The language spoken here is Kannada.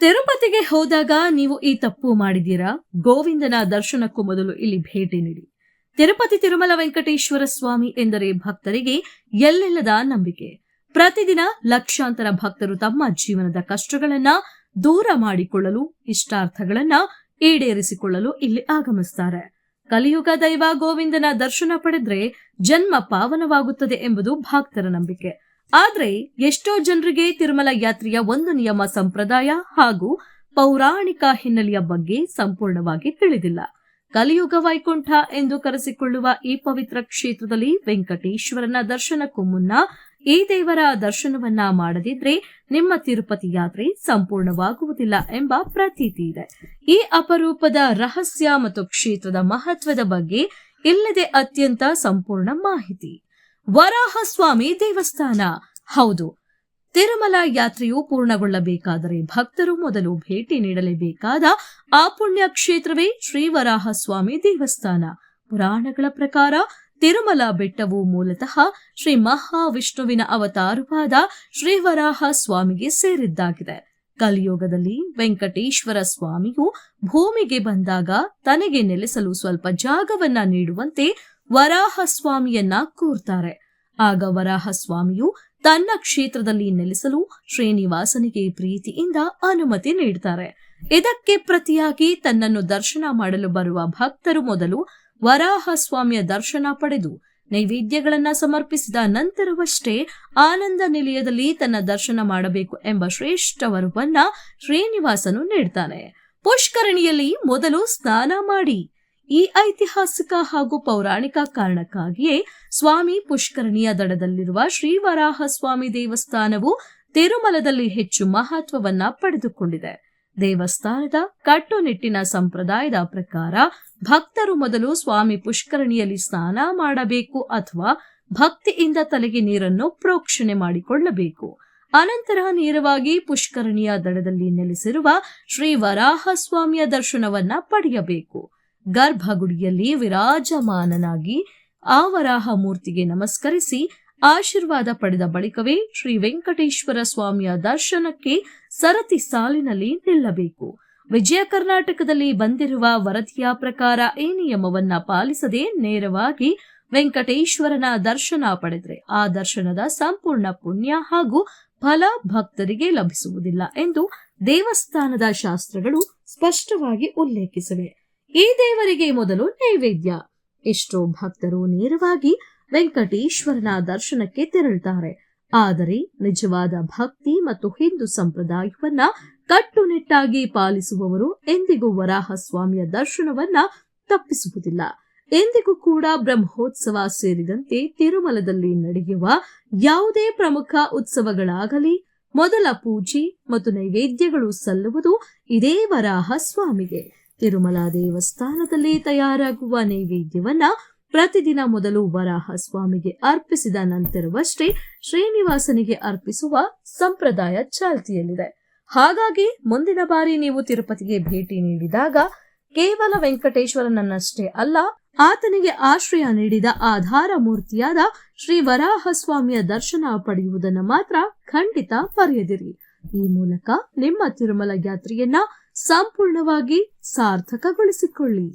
ತಿರುಪತಿಗೆ ಹೋದಾಗ ನೀವು ಈ ತಪ್ಪು ಮಾಡಿದೀರಾ? ಗೋವಿಂದನ ದರ್ಶನಕ್ಕೂ ಮೊದಲು ಇಲ್ಲಿ ಭೇಟಿ ನೀಡಿ. ತಿರುಪತಿ ತಿರುಮಲ ವೆಂಕಟೇಶ್ವರ ಸ್ವಾಮಿ ಎಂದರೆ ಭಕ್ತರಿಗೆ ಎಲ್ಲೆಲ್ಲದ ನಂಬಿಕೆ. ಪ್ರತಿದಿನ ಲಕ್ಷಾಂತರ ಭಕ್ತರು ತಮ್ಮ ಜೀವನದ ಕಷ್ಟಗಳನ್ನ ದೂರ ಮಾಡಿಕೊಳ್ಳಲು, ಇಷ್ಟಾರ್ಥಗಳನ್ನ ಈಡೇರಿಸಿಕೊಳ್ಳಲು ಇಲ್ಲಿ ಆಗಮಿಸುತ್ತಾರೆ. ಕಲಿಯುಗ ದೈವ ಗೋವಿಂದನ ದರ್ಶನ ಪಡೆದ್ರೆ ಜನ್ಮ ಪಾವನವಾಗುತ್ತದೆ ಎಂಬುದು ಭಕ್ತರ ನಂಬಿಕೆ. ಆದ್ರೆ ಎಷ್ಟೋ ಜನರಿಗೆ ತಿರುಮಲ ಯಾತ್ರೆಯ ಒಂದು ನಿಯಮ, ಸಂಪ್ರದಾಯ ಹಾಗೂ ಪೌರಾಣಿಕ ಹಿನ್ನೆಲೆಯ ಬಗ್ಗೆ ಸಂಪೂರ್ಣವಾಗಿ ತಿಳಿದಿಲ್ಲ. ಕಲಿಯುಗ ವೈಕುಂಠ ಎಂದು ಕರೆಸಿಕೊಳ್ಳುವ ಈ ಪವಿತ್ರ ಕ್ಷೇತ್ರದಲ್ಲಿ ವೆಂಕಟೇಶ್ವರನ ದರ್ಶನಕ್ಕೂ ಮುನ್ನ ಈ ದೇವರ ದರ್ಶನವನ್ನ ಮಾಡದಿದ್ರೆ ನಿಮ್ಮ ತಿರುಪತಿ ಯಾತ್ರೆ ಸಂಪೂರ್ಣವಾಗುವುದಿಲ್ಲ ಎಂಬ ಪ್ರತೀತಿ ಇದೆ. ಈ ಅಪರೂಪದ ರಹಸ್ಯ ಮತ್ತು ಕ್ಷೇತ್ರದ ಮಹತ್ವದ ಬಗ್ಗೆ ಇಲ್ಲದೆ ಅತ್ಯಂತ ಸಂಪೂರ್ಣ ಮಾಹಿತಿ. ವರಾಹಸ್ವಾಮಿ ದೇವಸ್ಥಾನ. ಹೌದು, ತಿರುಮಲ ಯಾತ್ರೆಯು ಪೂರ್ಣಗೊಳ್ಳಬೇಕಾದರೆ ಭಕ್ತರು ಮೊದಲು ಭೇಟಿ ನೀಡಲೇಬೇಕಾದ ಆ ಪುಣ್ಯ ಕ್ಷೇತ್ರವೇ ಶ್ರೀ ವರಾಹಸ್ವಾಮಿ ದೇವಸ್ಥಾನ. ಪುರಾಣಗಳ ಪ್ರಕಾರ ತಿರುಮಲ ಬೆಟ್ಟವು ಮೂಲತಃ ಶ್ರೀ ಮಹಾವಿಷ್ಣುವಿನ ಅವತಾರವಾದ ಶ್ರೀ ವರಾಹ ಸ್ವಾಮಿಗೆ ಸೇರಿದ್ದಾಗಿದೆ. ಕಲಿಯುಗದಲ್ಲಿ ವೆಂಕಟೇಶ್ವರ ಸ್ವಾಮಿಯು ಭೂಮಿಗೆ ಬಂದಾಗ ತನಗೆ ನೆಲೆಸಲು ಸ್ವಲ್ಪ ಜಾಗವನ್ನ ನೀಡುವಂತೆ ವರಾಹ ಸ್ವಾಮಿಯನ್ನ ಕೋರ್ತಾರೆ. ಆಗ ವರಾಹ ಸ್ವಾಮಿಯು ತನ್ನ ಕ್ಷೇತ್ರದಲ್ಲಿ ನೆಲೆಸಲು ಶ್ರೀನಿವಾಸನಿಗೆ ಪ್ರೀತಿಯಿಂದ ಅನುಮತಿ ನೀಡುತ್ತಾರೆ. ಇದಕ್ಕೆ ಪ್ರತಿಯಾಗಿ ತನ್ನನ್ನು ದರ್ಶನ ಮಾಡಲು ಬರುವ ಭಕ್ತರು ಮೊದಲು ವರಾಹ ಸ್ವಾಮಿಯ ದರ್ಶನ ಪಡೆದು ನೈವೇದ್ಯಗಳನ್ನ ಸಮರ್ಪಿಸಿದ ನಂತರವಷ್ಟೇ ಆನಂದ ನಿಲಯದಲ್ಲಿ ತನ್ನ ದರ್ಶನ ಮಾಡಬೇಕು ಎಂಬ ಶ್ರೇಷ್ಠ ವರವನ್ನ ಶ್ರೀನಿವಾಸನು ನೀಡ್ತಾನೆ. ಪುಷ್ಕರಣಿಯಲ್ಲಿ ಮೊದಲು ಸ್ನಾನ ಮಾಡಿ. ಈ ಐತಿಹಾಸಿಕ ಹಾಗೂ ಪೌರಾಣಿಕ ಕಾರಣಕ್ಕಾಗಿಯೇ ಸ್ವಾಮಿ ಪುಷ್ಕರಣಿಯ ದಡದಲ್ಲಿರುವ ಶ್ರೀ ವರಾಹ ಸ್ವಾಮಿ ದೇವಸ್ಥಾನವು ತಿರುಮಲದಲ್ಲಿ ಹೆಚ್ಚು ಮಹತ್ವವನ್ನ ಪಡೆದುಕೊಂಡಿದೆ. ದೇವಸ್ಥಾನದ ಕಟ್ಟುನಿಟ್ಟಿನ ಸಂಪ್ರದಾಯದ ಪ್ರಕಾರ ಭಕ್ತರು ಮೊದಲು ಸ್ವಾಮಿ ಪುಷ್ಕರಣಿಯಲ್ಲಿ ಸ್ನಾನ ಮಾಡಬೇಕು ಅಥವಾ ಭಕ್ತಿಯಿಂದ ತಲೆಗೆ ನೀರನ್ನು ಪ್ರೋಕ್ಷಣೆ ಮಾಡಿಕೊಳ್ಳಬೇಕು. ಅನಂತರ ನೇರವಾಗಿ ಪುಷ್ಕರಣಿಯ ದಡದಲ್ಲಿ ನೆಲೆಸಿರುವ ಶ್ರೀ ವರಾಹ ಸ್ವಾಮಿಯ ದರ್ಶನವನ್ನ ಪಡೆಯಬೇಕು. ಗರ್ಭಗುಡಿಯಲ್ಲಿ ವಿರಾಜಮಾನನಾಗಿ ಆ ವರಾಹ ಮೂರ್ತಿಗೆ ನಮಸ್ಕರಿಸಿ ಆಶೀರ್ವಾದ ಪಡೆದ ಬಳಿಕವೇ ಶ್ರೀ ವೆಂಕಟೇಶ್ವರ ಸ್ವಾಮಿಯ ದರ್ಶನಕ್ಕೆ ಸರತಿ ಸಾಲಿನಲ್ಲಿ ನಿಲ್ಲಬೇಕು. ವಿಜಯ ಕರ್ನಾಟಕದಲ್ಲಿ ಬಂದಿರುವ ವರದಿಯ ಪ್ರಕಾರ ಈ ನಿಯಮವನ್ನ ಪಾಲಿಸದೆ ನೇರವಾಗಿ ವೆಂಕಟೇಶ್ವರನ ದರ್ಶನ ಪಡೆದರೆ ಆ ದರ್ಶನದ ಸಂಪೂರ್ಣ ಪುಣ್ಯ ಹಾಗೂ ಫಲ ಭಕ್ತರಿಗೆ ಲಭಿಸುವುದಿಲ್ಲ ಎಂದು ದೇವಸ್ಥಾನದ ಶಾಸ್ತ್ರಗಳು ಸ್ಪಷ್ಟವಾಗಿ ಉಲ್ಲೇಖಿಸಿವೆ. ಈ ದೇವರಿಗೆ ಮೊದಲು ನೈವೇದ್ಯ. ಎಷ್ಟೋ ಭಕ್ತರು ನೇರವಾಗಿ ವೆಂಕಟೇಶ್ವರನ ದರ್ಶನಕ್ಕೆ ತೆರಳುತ್ತಾರೆ. ಆದರೆ ನಿಜವಾದ ಭಕ್ತಿ ಮತ್ತು ಹಿಂದೂ ಸಂಪ್ರದಾಯವನ್ನ ಕಟ್ಟುನಿಟ್ಟಾಗಿ ಪಾಲಿಸುವವರು ಎಂದಿಗೂ ವರಾಹ ಸ್ವಾಮಿಯ ದರ್ಶನವನ್ನ ತಪ್ಪಿಸುವುದಿಲ್ಲ. ಎಂದಿಗೂ ಕೂಡ ಬ್ರಹ್ಮೋತ್ಸವ ಸೇರಿದಂತೆ ತಿರುಮಲದಲ್ಲಿ ನಡೆಯುವ ಯಾವುದೇ ಪ್ರಮುಖ ಉತ್ಸವಗಳಾಗಲಿ ಮೊದಲ ಪೂಜೆ ಮತ್ತು ನೈವೇದ್ಯಗಳು ಸಲ್ಲುವುದು ಇದೇ ವರಾಹ ಸ್ವಾಮಿಗೆ. ತಿರುಮಲ ದೇವಸ್ಥಾನದಲ್ಲಿ ತಯಾರಾಗುವ ನೈವೇದ್ಯವನ್ನ ಪ್ರತಿದಿನ ಮೊದಲು ವರಾಹ ಸ್ವಾಮಿಗೆ ಅರ್ಪಿಸಿದ ನಂತರವಷ್ಟೇ ಶ್ರೀನಿವಾಸನಿಗೆ ಅರ್ಪಿಸುವ ಸಂಪ್ರದಾಯ ಚಾಲ್ತಿಯಲ್ಲಿದೆ. ಹಾಗಾಗಿ ಮುಂದಿನ ಬಾರಿ ನೀವು ತಿರುಪತಿಗೆ ಭೇಟಿ ನೀಡಿದಾಗ ಕೇವಲ ವೆಂಕಟೇಶ್ವರನನ್ನಷ್ಟೇ ಅಲ್ಲ, ಆತನಿಗೆ ಆಶ್ರಯ ನೀಡಿದ ಆಧಾರ ಮೂರ್ತಿಯಾದ ಶ್ರೀ ವರಾಹ ಸ್ವಾಮಿಯ ದರ್ಶನ ಪಡೆಯುವುದನ್ನು ಮಾತ್ರ ಖಂಡಿತ ಮರೆಯದಿರಿ. ಈ ಮೂಲಕ ನಿಮ್ಮ ತಿರುಮಲ ಯಾತ್ರೆಯನ್ನ ಸಂಪೂರ್ಣವಾಗಿ ಸಾರ್ಥಕಗೊಳಿಸಿಕೊಳ್ಳಿ.